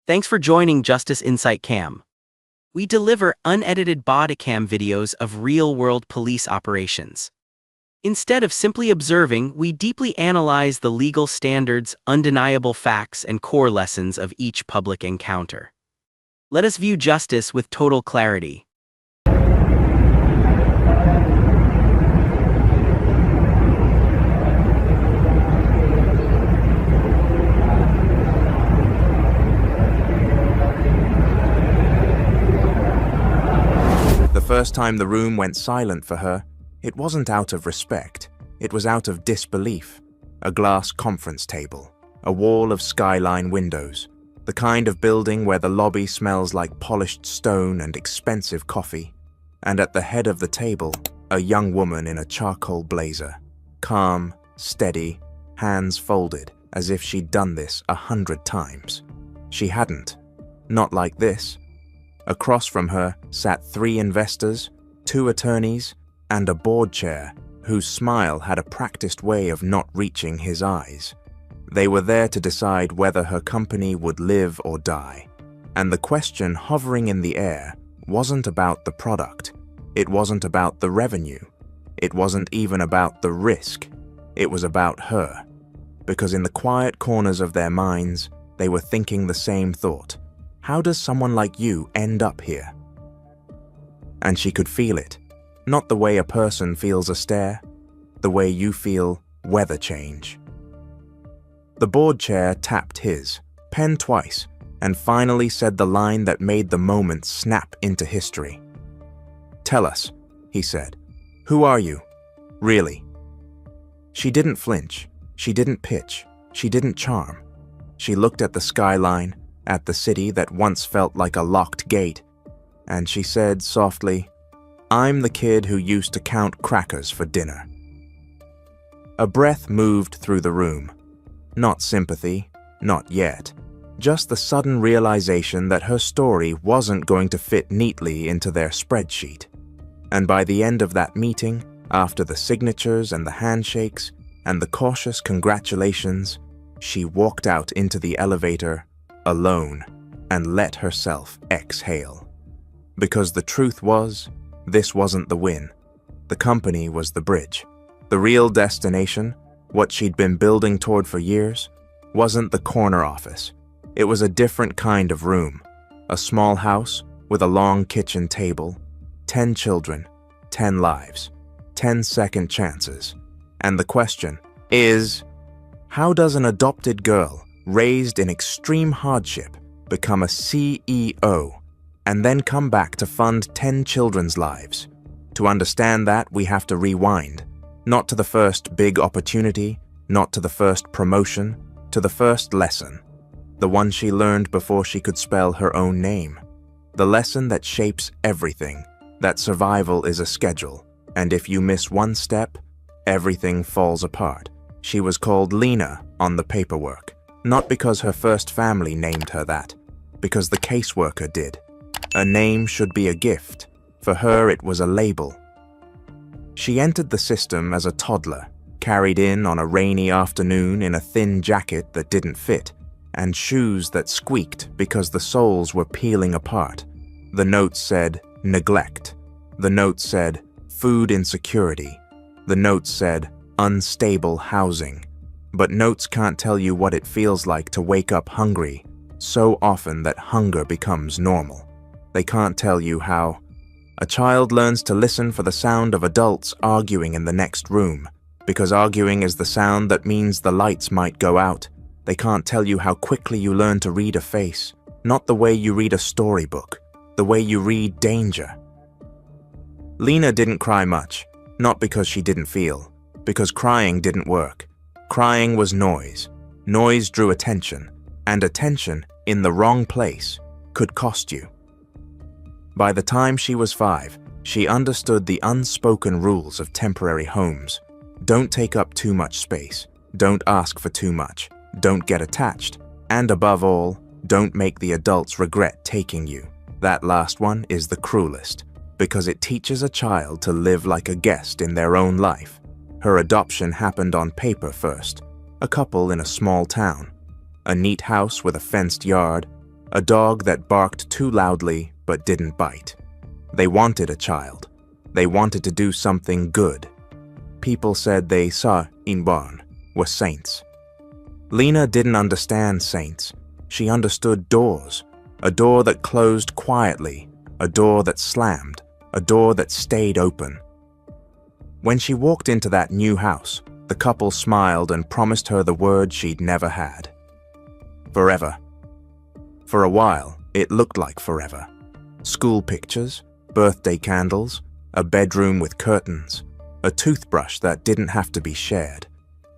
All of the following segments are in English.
Thanks for joining Justice Insight Cam. We deliver unedited body cam videos of real-world police operations. Instead of simply observing, we deeply analyze the legal standards, undeniable facts, and core lessons of each public encounter. Let us view justice with total clarity. The first time the room went silent for her, it wasn't out of respect, it was out of disbelief. A glass conference table, a wall of skyline windows, the kind of building where the lobby smells like polished stone and expensive coffee. And at the head of the table, a young woman in a charcoal blazer, calm, steady, hands folded, as if she'd done this 100 times. She hadn't. Not like this. Across from her sat 3 investors, 2 attorneys, and a board chair whose smile had a practiced way of not reaching his eyes. They were there to decide whether her company would live or die. And the question hovering in the air wasn't about the product. It wasn't about the revenue. It wasn't even about the risk. It was about her. Because in the quiet corners of their minds, they were thinking the same thought. How does someone like you end up here? And she could feel it. Not the way a person feels a stare, the way you feel weather change. The board chair tapped his, pen twice, and finally said the line that made the moment snap into history. "Tell us," he said. "Who are you? Really?" She didn't flinch. She didn't pitch. She didn't charm. She looked at the skyline, at the city that once felt like a locked gate, and she said softly, "I'm the kid who used to count crackers for dinner." A breath moved through the room. Not sympathy, not yet. Just the sudden realization that her story wasn't going to fit neatly into their spreadsheet. And by the end of that meeting, after the signatures and the handshakes and the cautious congratulations, she walked out into the elevator alone and let herself exhale. Because the truth was, this wasn't the win. The company was the bridge. The real destination, what she'd been building toward for years, wasn't the corner office. It was a different kind of room. A small house with a long kitchen table, 10 children, 10 lives, 10 second chances. And the question is, how does an adopted girl raised in extreme hardship become a CEO and then come back to fund 10 children's lives? To understand that, we have to rewind, not to the first big opportunity, not to the first promotion, to the first lesson, the one she learned before she could spell her own name. The lesson that shapes everything, that survival is a schedule, and if you miss one step, everything falls apart. She was called Lena on the paperwork. Not because her first family named her that, because the caseworker did. A name should be a gift. For her, it was a label. She entered the system as a toddler, carried in on a rainy afternoon in a thin jacket that didn't fit, and shoes that squeaked because the soles were peeling apart. The note said, neglect. The note said, food insecurity. The note said, unstable housing. But notes can't tell you what it feels like to wake up hungry, so often that hunger becomes normal. They can't tell you how a child learns to listen for the sound of adults arguing in the next room, because arguing is the sound that means the lights might go out. They can't tell you how quickly you learn to read a face, not the way you read a storybook, the way you read danger. Lena didn't cry much, not because she didn't feel, because crying didn't work. Crying was noise. Noise drew attention, and attention, in the wrong place, could cost you. By the time she was 5, she understood the unspoken rules of temporary homes. Don't take up too much space. Don't ask for too much. Don't get attached. And above all, don't make the adults regret taking you. That last one is the cruelest, because it teaches a child to live like a guest in their own life. Her adoption happened on paper first. A couple in a small town. A neat house with a fenced yard, a dog that barked too loudly but didn't bite. They wanted a child. They wanted to do something good. People said they saw inborn were saints. Lena didn't understand saints. She understood doors, a door that closed quietly, a door that slammed, a door that stayed open. When she walked into that new house, the couple smiled and promised her the word she'd never had. Forever. For a while, it looked like forever. School pictures, birthday candles, a bedroom with curtains, a toothbrush that didn't have to be shared.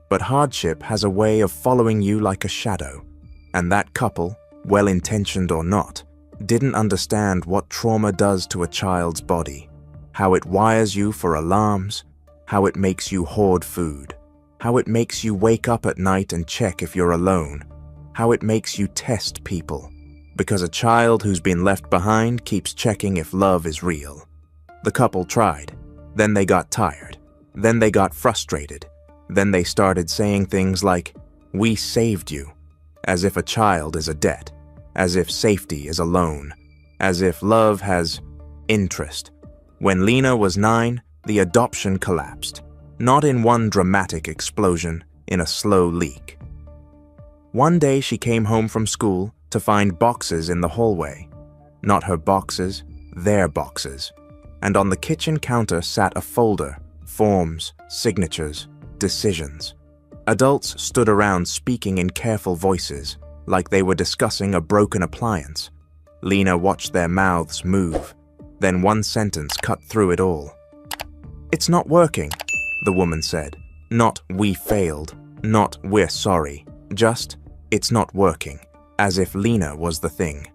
But hardship has a way of following you like a shadow, and that couple, well-intentioned or not, didn't understand what trauma does to a child's body, how it wires you for alarms, how it makes you hoard food, how it makes you wake up at night and check if you're alone, how it makes you test people, because a child who's been left behind keeps checking if love is real. The couple tried, then they got tired, then they got frustrated, then they started saying things like, "We saved you," as if a child is a debt, as if safety is a loan, as if love has interest. When Lena was 9, the adoption collapsed, not in one dramatic explosion, in a slow leak. One day she came home from school to find boxes in the hallway. Not her boxes, their boxes. And on the kitchen counter sat a folder, forms, signatures, decisions. Adults stood around speaking in careful voices, like they were discussing a broken appliance. Lena watched their mouths move. Then one sentence cut through it all. "It's not working," the woman said. Not "we failed," not "we're sorry," just "it's not working," as if Lena was the thing.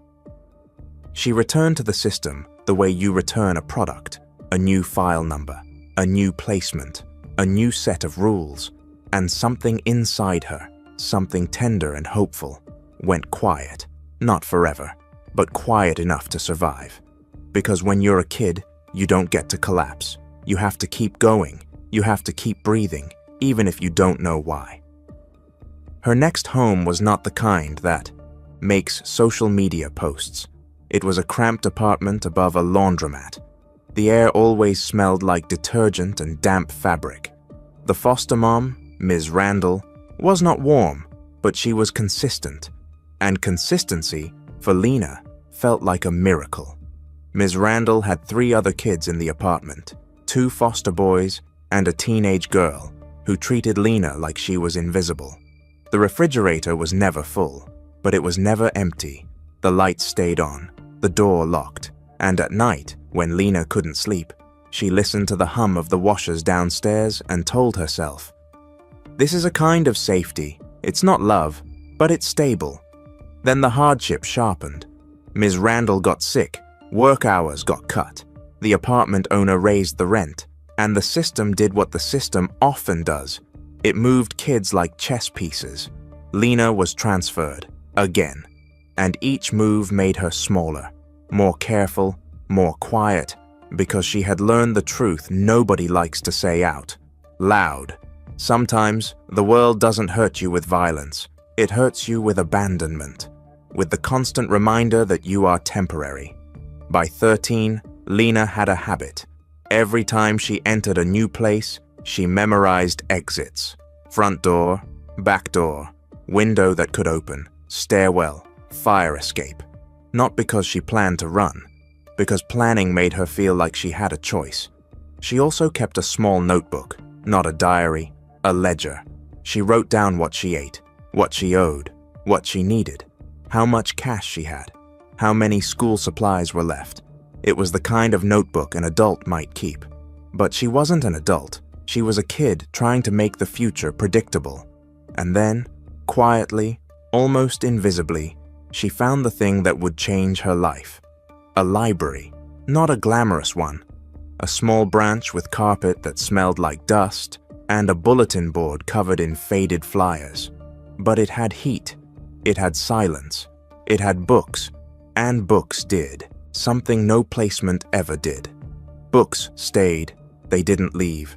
She returned to the system the way you return a product, a new file number, a new placement, a new set of rules, and something inside her, something tender and hopeful, went quiet, not forever, but quiet enough to survive. Because when you're a kid, you don't get to collapse. You have to keep going. You have to keep breathing, even if you don't know why. Her next home was not the kind that makes social media posts. It was a cramped apartment above a laundromat. The air always smelled like detergent and damp fabric. The foster mom, Ms. Randall, was not warm, but she was consistent. And consistency, for Lena, felt like a miracle. Ms. Randall had 3 other kids in the apartment, 2 foster boys and a teenage girl who treated Lena like she was invisible. The refrigerator was never full, but it was never empty. The lights stayed on, the door locked, and at night, when Lena couldn't sleep, she listened to the hum of the washers downstairs and told herself, "This is a kind of safety. It's not love, but it's stable." Then the hardship sharpened. Ms. Randall got sick, work hours got cut, the apartment owner raised the rent, and the system did what the system often does. It moved kids like chess pieces. Lena was transferred, again, and each move made her smaller, more careful, more quiet, because she had learned the truth nobody likes to say out loud. Sometimes, the world doesn't hurt you with violence. It hurts you with abandonment, with the constant reminder that you are temporary. By 13, Lena had a habit. Every time she entered a new place, she memorized exits. Front door, back door, window that could open, stairwell, fire escape. Not because she planned to run, because planning made her feel like she had a choice. She also kept a small notebook, not a diary, a ledger. She wrote down what she ate, what she owed, what she needed, how much cash she had, how many school supplies were left. It was the kind of notebook an adult might keep. But she wasn't an adult. She was a kid trying to make the future predictable. And then, quietly, almost invisibly, she found the thing that would change her life. A library, not a glamorous one. A small branch with carpet that smelled like dust, and a bulletin board covered in faded flyers. But it had heat. It had silence. It had books. And books did something no placement ever did. Books stayed. They didn't leave.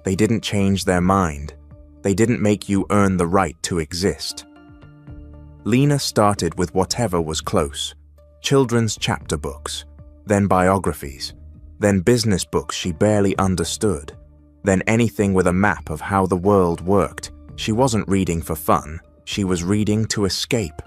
They didn't change their mind. They didn't make you earn the right to exist. Lena started with whatever was close. Children's chapter books, then biographies, then business books she barely understood, then anything with a map of how the world worked. She wasn't reading for fun, she was reading to escape.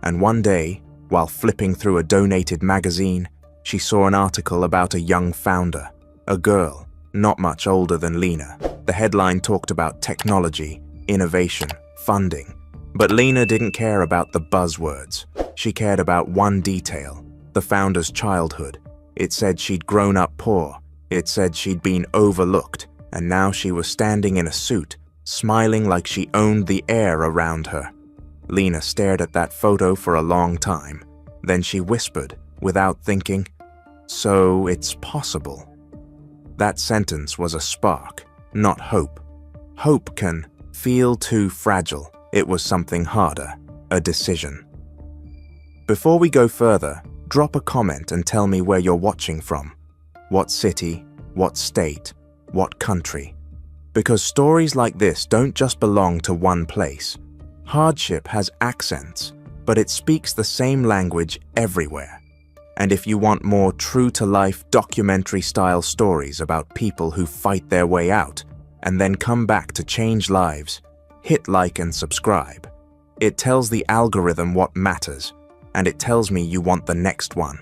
And one day, while flipping through a donated magazine, she saw an article about a young founder, a girl, not much older than Lena. The headline talked about technology, innovation, funding. But Lena didn't care about the buzzwords. She cared about one detail, the founder's childhood. It said she'd grown up poor. It said she'd been overlooked, and now she was standing in a suit, smiling like she owned the air around her. Lena stared at that photo for a long time. Then she whispered, without thinking, "So it's possible." That sentence was a spark, not hope. Hope can feel too fragile. It was something harder, a decision. Before we go further, drop a comment and tell me where you're watching from. What city, what state, what country. Because stories like this don't just belong to one place. Hardship has accents, but it speaks the same language everywhere. And if you want more true-to-life documentary-style stories about people who fight their way out and then come back to change lives, hit like and subscribe. It tells the algorithm what matters, and it tells me you want the next one.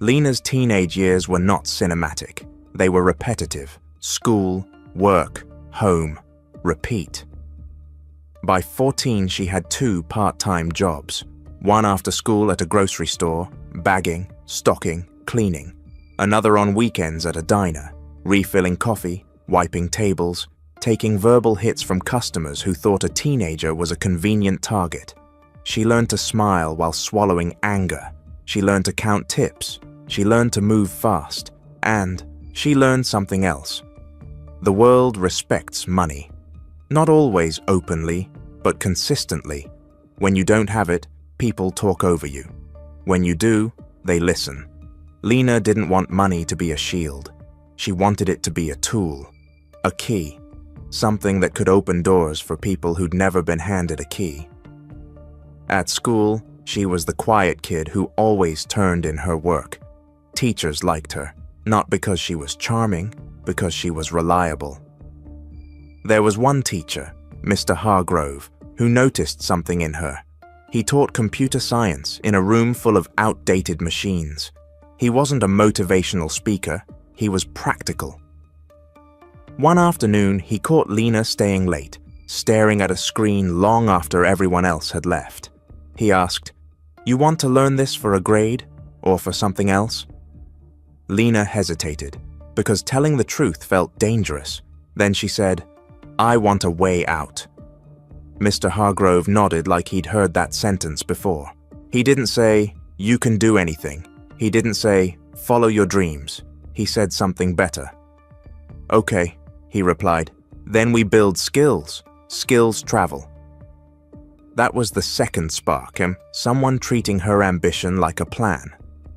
Lena's teenage years were not cinematic. They were repetitive. School, work, home, repeat. By 14, she had 2 part-time jobs. One after school at a grocery store, bagging, stocking, cleaning. Another on weekends at a diner, refilling coffee, wiping tables, taking verbal hits from customers who thought a teenager was a convenient target. She learned to smile while swallowing anger. She learned to count tips. She learned to move fast. And she learned something else. The world respects money. Not always openly, but consistently. When you don't have it, people talk over you. When you do, they listen. Lena didn't want money to be a shield. She wanted it to be a tool, a key, something that could open doors for people who'd never been handed a key. At school, she was the quiet kid who always turned in her work. Teachers liked her, not because she was charming, because she was reliable. There was one teacher, Mr. Hargrove, who noticed something in her. He taught computer science in a room full of outdated machines. He wasn't a motivational speaker, he was practical. One afternoon, he caught Lena staying late, staring at a screen long after everyone else had left. He asked, "You want to learn this for a grade, or for something else?" Lena hesitated, because telling the truth felt dangerous. Then she said, "I want a way out." Mr. Hargrove nodded like he'd heard that sentence before. He didn't say, "You can do anything." He didn't say, "Follow your dreams." He said something better. "Okay," he replied. "Then we build skills. Skills travel." That was the second spark, someone treating her ambition like a plan,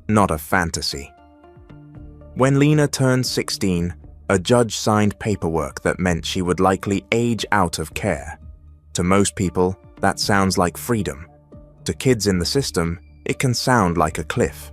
not a fantasy. When Lena turned 16, a judge signed paperwork that meant she would likely age out of care. To most people, that sounds like freedom. To kids in the system, it can sound like a cliff.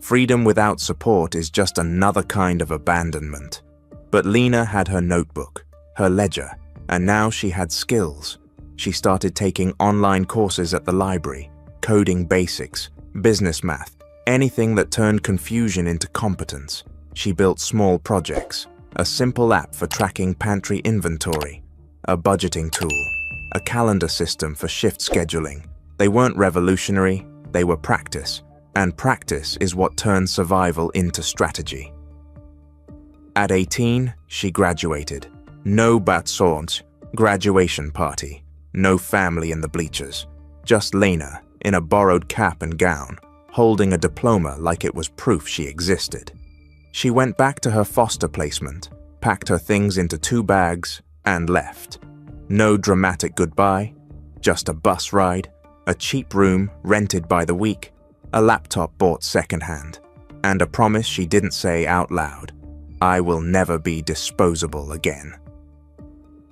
Freedom without support is just another kind of abandonment. But Lena had her notebook, her ledger, and now she had skills. She started taking online courses at the library, coding basics, business math, anything that turned confusion into competence. She built small projects, a simple app for tracking pantry inventory, a budgeting tool, a calendar system for shift scheduling. They weren't revolutionary, they were practice, and practice is what turns survival into strategy. At 18, she graduated. No batsons, graduation party, no family in the bleachers, just Lena in a borrowed cap and gown, holding a diploma like it was proof she existed. She went back to her foster placement, packed her things into 2 bags, and left. No dramatic goodbye, just a bus ride, a cheap room rented by the week, a laptop bought secondhand, and a promise she didn't say out loud: "I will never be disposable again."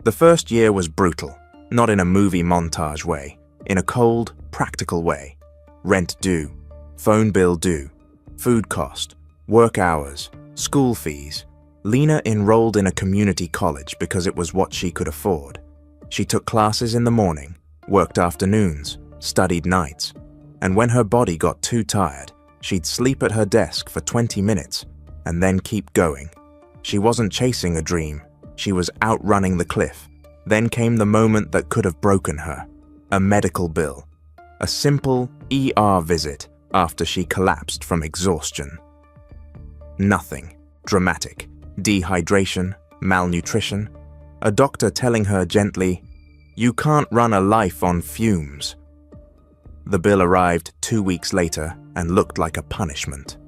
The first year was brutal, not in a movie montage way, in a cold, practical way. Rent due, phone bill due, food cost, work hours, school fees. Lena enrolled in a community college because it was what she could afford. She took classes in the morning, worked afternoons, studied nights, and when her body got too tired, she'd sleep at her desk for 20 minutes and then keep going. She wasn't chasing a dream, she was outrunning the cliff. Then came the moment that could have broken her. A medical bill. A simple ER visit after she collapsed from exhaustion. Nothing dramatic. Dehydration, malnutrition. A doctor telling her gently, "You can't run a life on fumes." The bill arrived 2 weeks later and looked like a punishment.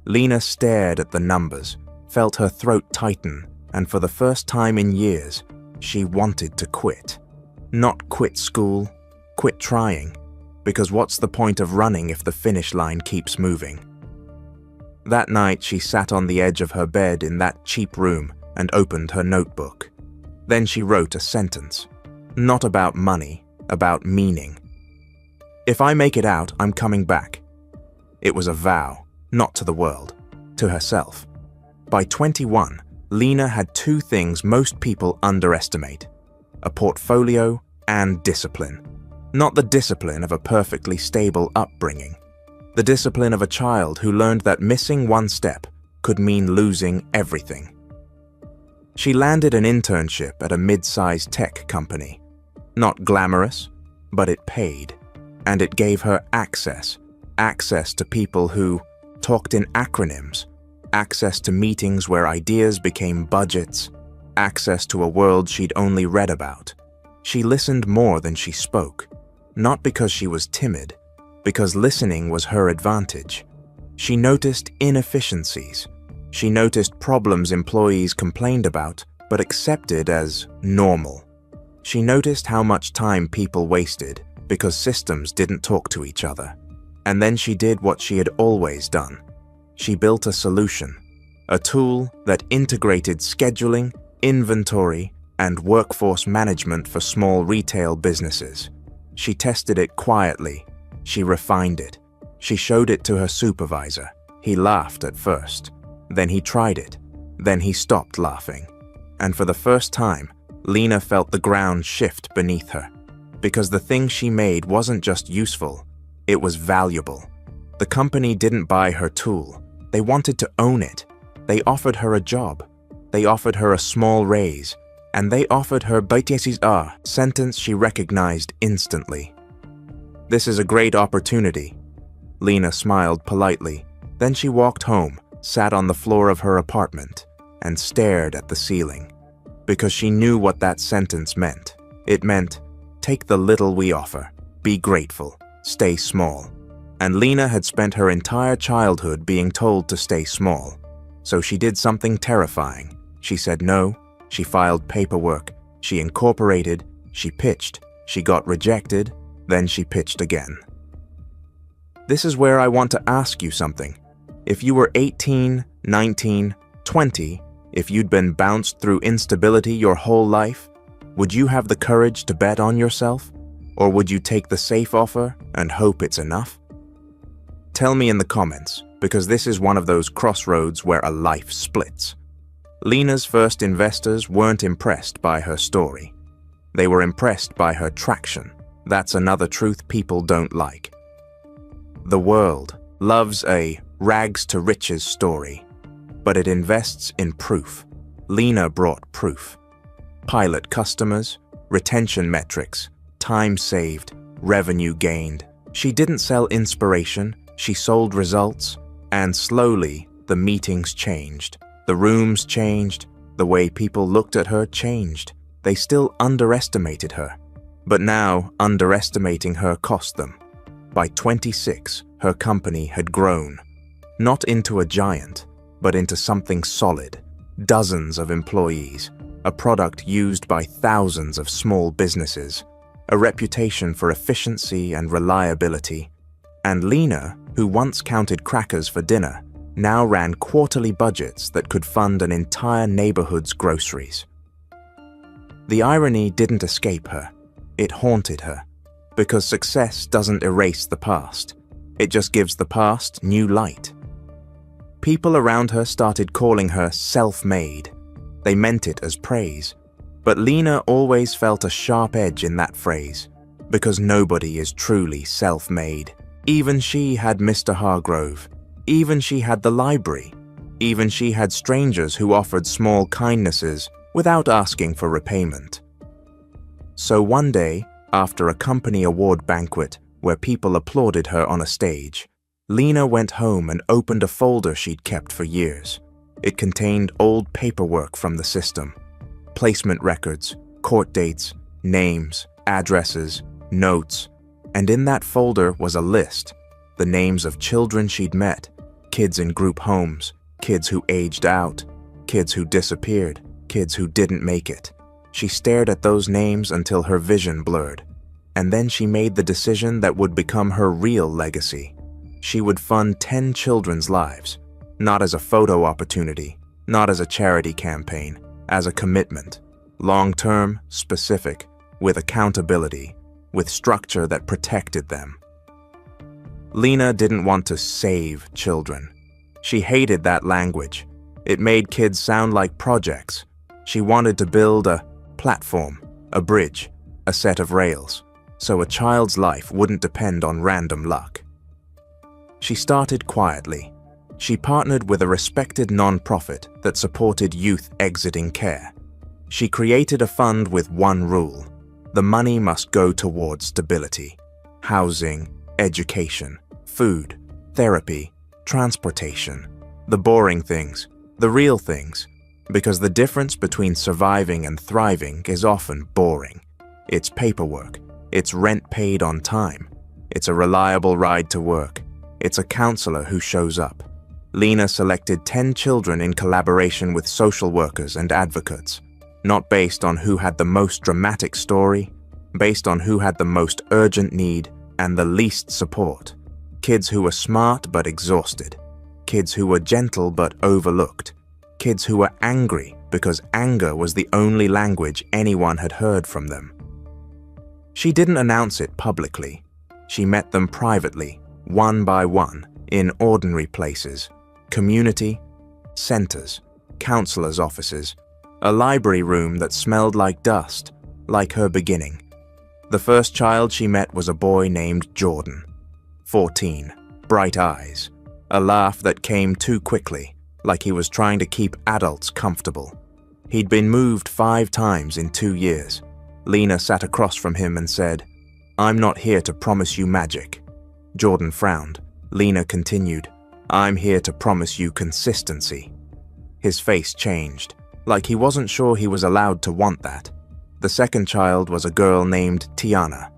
Lena stared at the numbers, felt her throat tighten, and for the first time in years, she wanted to quit. Not quit school, quit trying, because what's the point of running if the finish line keeps moving? That night, she sat on the edge of her bed in that cheap room and opened her notebook. Then she wrote a sentence. Not about money, about meaning. "If I make it out, I'm coming back." It was a vow, not to the world, to herself. By 21, Lena had two things most people underestimate: a portfolio and discipline. Not the discipline of a perfectly stable upbringing. The discipline of a child who learned that missing one step could mean losing everything. She landed an internship at a mid-sized tech company. Not glamorous, but it paid. And it gave her access to people who talked in acronyms, access to meetings where ideas became budgets, access to a world she'd only read about. She listened more than she spoke, not because she was timid, because listening was her advantage. She noticed inefficiencies. She noticed problems employees complained about but accepted as normal. She noticed how much time people wasted because systems didn't talk to each other. And then she did what she had always done. She built a solution, a tool that integrated scheduling, inventory, and workforce management for small retail businesses. She tested it quietly. She refined it. She showed it to her supervisor. He laughed at first. Then he tried it. Then he stopped laughing. And for the first time, Lena felt the ground shift beneath her. Because the thing she made wasn't just useful, it was valuable. The company didn't buy her tool. They wanted to own it. They offered her a job. They offered her a small raise. And they offered her a sentence she recognized instantly. "This is a great opportunity." Lena smiled politely. Then she walked home, sat on the floor of her apartment, and stared at the ceiling. Because she knew what that sentence meant. It meant, take the little we offer, be grateful, stay small. And Lena had spent her entire childhood being told to stay small. So she did something terrifying. She said no, she filed paperwork, she incorporated, she pitched, she got rejected, then she pitched again. This is where I want to ask you something. If you were 18, 19, 20, if you'd been bounced through instability your whole life, would you have the courage to bet on yourself? Or would you take the safe offer and hope it's enough? Tell me in the comments, because this is one of those crossroads where a life splits. Lena's first investors weren't impressed by her story. They were impressed by her traction. That's another truth people don't like. The world loves a rags to riches story, but it invests in proof. Lena brought proof. Pilot customers, retention metrics, time saved, revenue gained. She didn't sell inspiration, she sold results, and slowly the meetings changed. The rooms changed, the way people looked at her changed. They still underestimated her. But now, underestimating her cost them. By 26, her company had grown. Not into a giant, but into something solid. Dozens of employees, a product used by thousands of small businesses, a reputation for efficiency and reliability. And Lena, who once counted crackers for dinner, now ran quarterly budgets that could fund an entire neighborhood's groceries. The irony didn't escape her. It haunted her. because success doesn't erase the past. It just gives the past new light. People around her started calling her self-made. They meant it as praise. But Lena always felt a sharp edge in that phrase, because nobody is truly self-made. Even she had Mr. Hargrove. Even she had the library. Even she had strangers who offered small kindnesses without asking for repayment. So one day, after a company award banquet where people applauded her on a stage, Lena went home and opened a folder she'd kept for years. It contained old paperwork from the system, placement records, court dates, names, addresses, notes, and in that folder was a list, the names of children she'd met, kids in group homes, kids who aged out, kids who disappeared, kids who didn't make it. She stared at those names until her vision blurred, and then she made the decision that would become her real legacy. She would fund 10 children's lives, not as a photo opportunity, not as a charity campaign, as a commitment, long-term, specific, with accountability, with structure that protected them. Lena didn't want to save children. She hated that language. It made kids sound like projects. She wanted to build a platform, a bridge, a set of rails, so a child's life wouldn't depend on random luck. She started quietly. She partnered with a respected non-profit that supported youth exiting care. She created a fund with one rule: the money must go towards stability, housing, education, food, therapy, transportation, the boring things, the real things, because the difference between surviving and thriving is often boring. It's paperwork, it's rent paid on time, it's a reliable ride to work, it's a counselor who shows up. Lena selected 10 children in collaboration with social workers and advocates, not based on who had the most dramatic story, based on who had the most urgent need and the least support. Kids who were smart but exhausted, kids who were gentle but overlooked, kids who were angry because anger was the only language anyone had heard from them. She didn't announce it publicly. She met them privately, one by one, in ordinary places, community centers, counselors' offices, a library room that smelled like dust, like her beginning. The first child she met was a boy named Jordan, 14, bright eyes, a laugh that came too quickly, like he was trying to keep adults comfortable. He'd been moved 5 times in 2 years. Lena sat across from him and said, "I'm not here to promise you magic." Jordan frowned. Lena continued, "I'm here to promise you consistency." His face changed, like he wasn't sure he was allowed to want that. The second child was a girl named Tiana,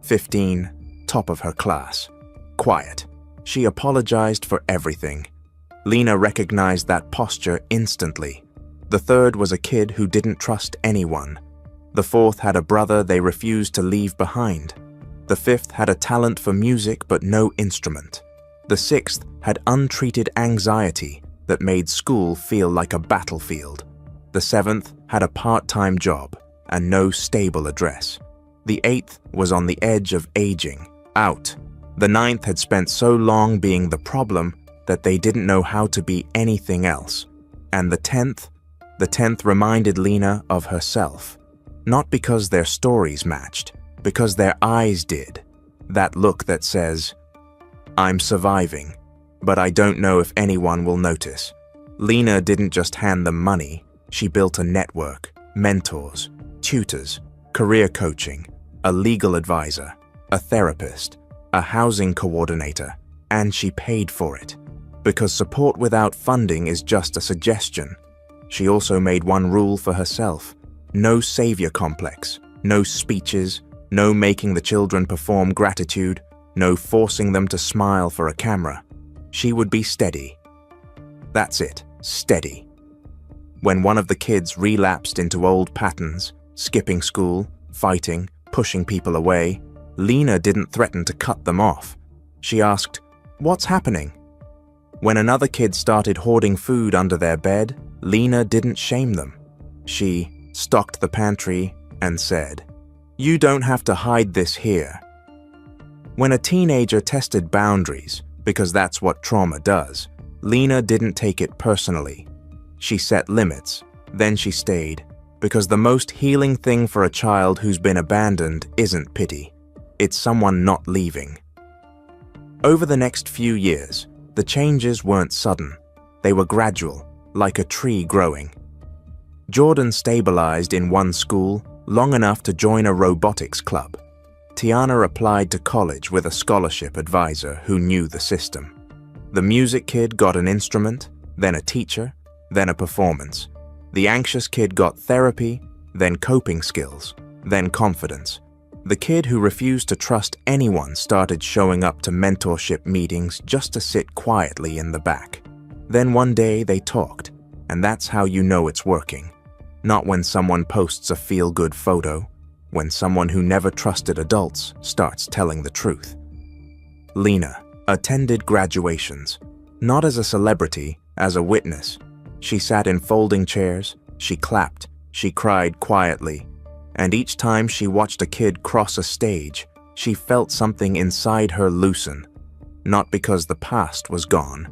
15, top of her class. Quiet. She apologized for everything. Lena recognized that posture instantly. The third was a kid who didn't trust anyone. The fourth had a brother they refused to leave behind. The fifth had a talent for music but no instrument. The sixth had untreated anxiety that made school feel like a battlefield. The seventh had a part-time job and no stable address. The eighth was on the edge of aging, out. The ninth had spent so long being the problem that they didn't know how to be anything else. And the tenth reminded Lena of herself. Not because their stories matched, because their eyes did. That look that says, "I'm surviving, but I don't know if anyone will notice." Lena didn't just hand them money. She built a network, mentors, tutors, career coaching, a legal advisor, a therapist, a housing coordinator, and she paid for it. Because support without funding is just a suggestion. She also made one rule for herself: no savior complex, no speeches, no making the children perform gratitude, no forcing them to smile for a camera. She would be steady. That's it, steady. When one of the kids relapsed into old patterns, skipping school, fighting, pushing people away, Lena didn't threaten to cut them off. She asked, "What's happening?" When another kid started hoarding food under their bed, Lena didn't shame them. She stocked the pantry and said, "You don't have to hide this here. When a teenager tested boundaries, because that's what trauma does, Lena didn't take it personally. She set limits, then she stayed, because the most healing thing for a child who's been abandoned isn't pity. It's someone not leaving. Over the next few years, the changes weren't sudden. They were gradual, like a tree growing. Jordan stabilized in one school long enough to join a robotics club. Tiana applied to college with a scholarship advisor who knew the system. The music kid got an instrument, then a teacher, then a performance. The anxious kid got therapy, then coping skills, then confidence. The kid who refused to trust anyone started showing up to mentorship meetings just to sit quietly in the back. Then one day they talked, and that's how you know it's working. Not when someone posts a feel-good photo, when someone who never trusted adults starts telling the truth. Lena attended graduations, not as a celebrity, as a witness. She sat in folding chairs, she clapped, she cried quietly, and each time she watched a kid cross a stage, she felt something inside her loosen, not because the past was gone,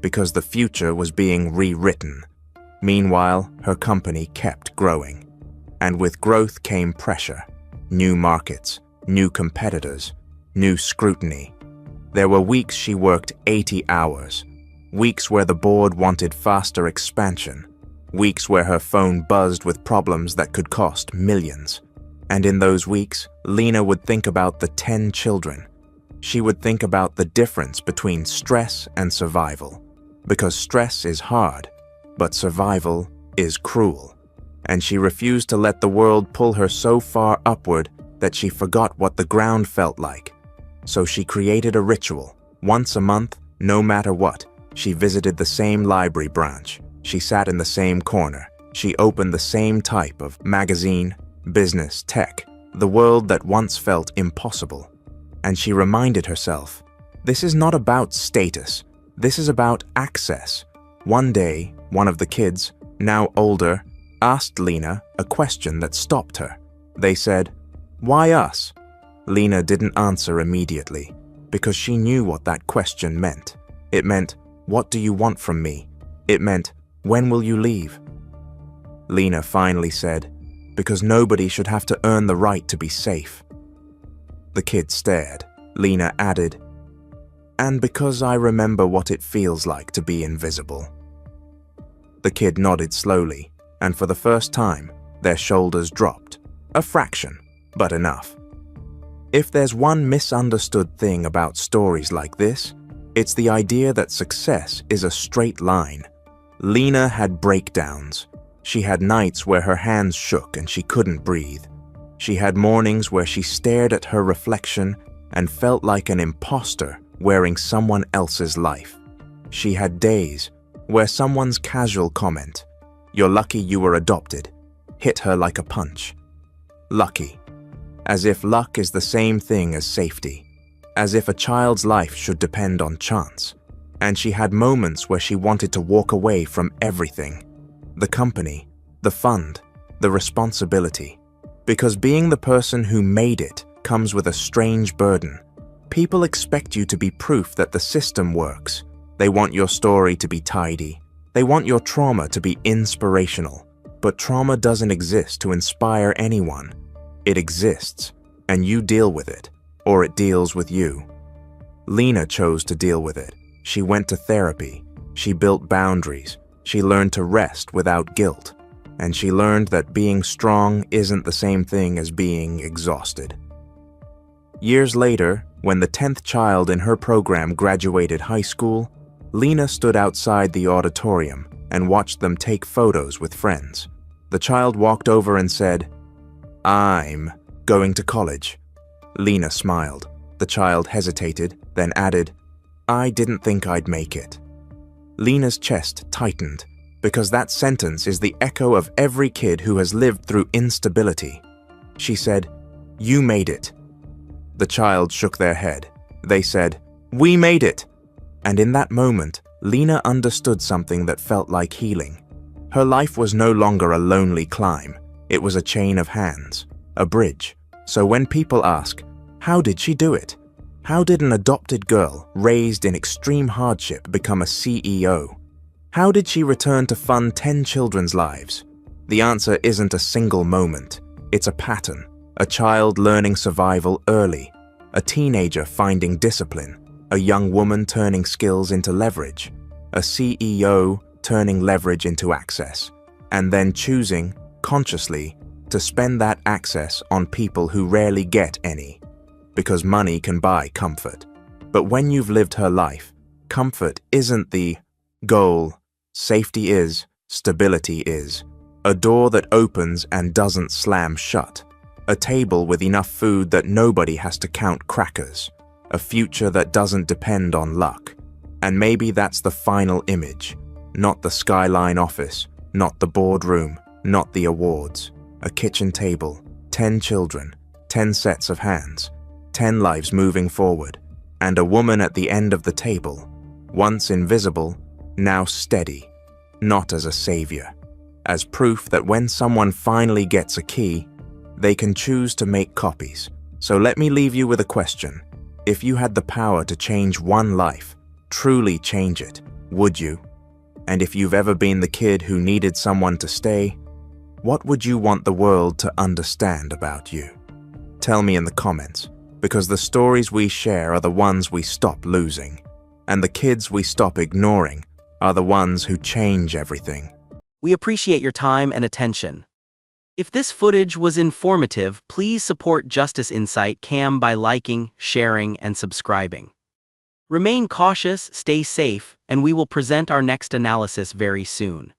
because the future was being rewritten. Meanwhile, her company kept growing, and with growth came pressure, new markets, new competitors, new scrutiny. There were weeks she worked 80 hours, weeks where the board wanted faster expansion, weeks where her phone buzzed with problems that could cost millions. And in those weeks, Lena would think about the 10 children. She would think about the difference between stress and survival, because stress is hard, but survival is cruel. And she refused to let the world pull her so far upward that she forgot what the ground felt like. So she created a ritual. Once a month, no matter what, she visited the same library branch. She sat in the same corner. She opened the same type of magazine, business, tech, the world that once felt impossible. And she reminded herself, this is not about status. This is about access. One day, one of the kids, now older, asked Lena a question that stopped her. They said, "Why us?" Lena didn't answer immediately, because she knew what that question meant. It meant, "What do you want from me?" It meant, "When will you leave?" Lena finally said, "Because nobody should have to earn the right to be safe." The kid stared. Lena added, "And because I remember what it feels like to be invisible." The kid nodded slowly, and for the first time, their shoulders dropped. A fraction, but enough. If there's one misunderstood thing about stories like this, it's the idea that success is a straight line. Lena had breakdowns. She had nights where her hands shook and she couldn't breathe. She had mornings where she stared at her reflection and felt like an imposter wearing someone else's life. She had days where someone's casual comment, "You're lucky you were adopted," hit her like a punch. Lucky. As if luck is the same thing as safety. As if a child's life should depend on chance. And she had moments where she wanted to walk away from everything. The company, the fund, the responsibility. Because being the person who made it comes with a strange burden. People expect you to be proof that the system works. They want your story to be tidy. They want your trauma to be inspirational. But trauma doesn't exist to inspire anyone. It exists, and you deal with it, or it deals with you. Lena chose to deal with it. She went to therapy. She built boundaries. She learned to rest without guilt. And she learned that being strong isn't the same thing as being exhausted. Years later, when the 10th child in her program graduated high school, Lena stood outside the auditorium and watched them take photos with friends. The child walked over and said, "I'm going to college." Lena smiled. The child hesitated, then added, "I didn't think I'd make it." Lena's chest tightened, because that sentence is the echo of every kid who has lived through instability. She said, "You made it." The child shook their head. They said, "We made it." And in that moment, Lena understood something that felt like healing. Her life was no longer a lonely climb. It was a chain of hands, a bridge. So when people ask, "How did she do it?" How did an adopted girl raised in extreme hardship become a CEO? How did she return to fund 10 children's lives? The answer isn't a single moment. It's a pattern. A child learning survival early, a teenager finding discipline, a young woman turning skills into leverage, a CEO turning leverage into access, and then choosing, consciously, to spend that access on people who rarely get any. Because money can buy comfort. But when you've lived her life, comfort isn't the goal. Safety is, stability is. A door that opens and doesn't slam shut. A table with enough food that nobody has to count crackers. A future that doesn't depend on luck. And maybe that's the final image. Not the skyline office, not the boardroom, not the awards. A kitchen table, 10 children, 10 sets of hands, 10 lives moving forward, and a woman at the end of the table, once invisible, now steady, not as a savior, as proof that when someone finally gets a key, they can choose to make copies. So let me leave you with a question. If you had the power to change one life, truly change it, would you? And if you've ever been the kid who needed someone to stay, what would you want the world to understand about you? Tell me in the comments, because the stories we share are the ones we stop losing, and the kids we stop ignoring are the ones who change everything. We appreciate your time and attention. If this footage was informative, please support Justice Insight Cam by liking, sharing, and subscribing. Remain cautious, stay safe, and we will present our next analysis very soon.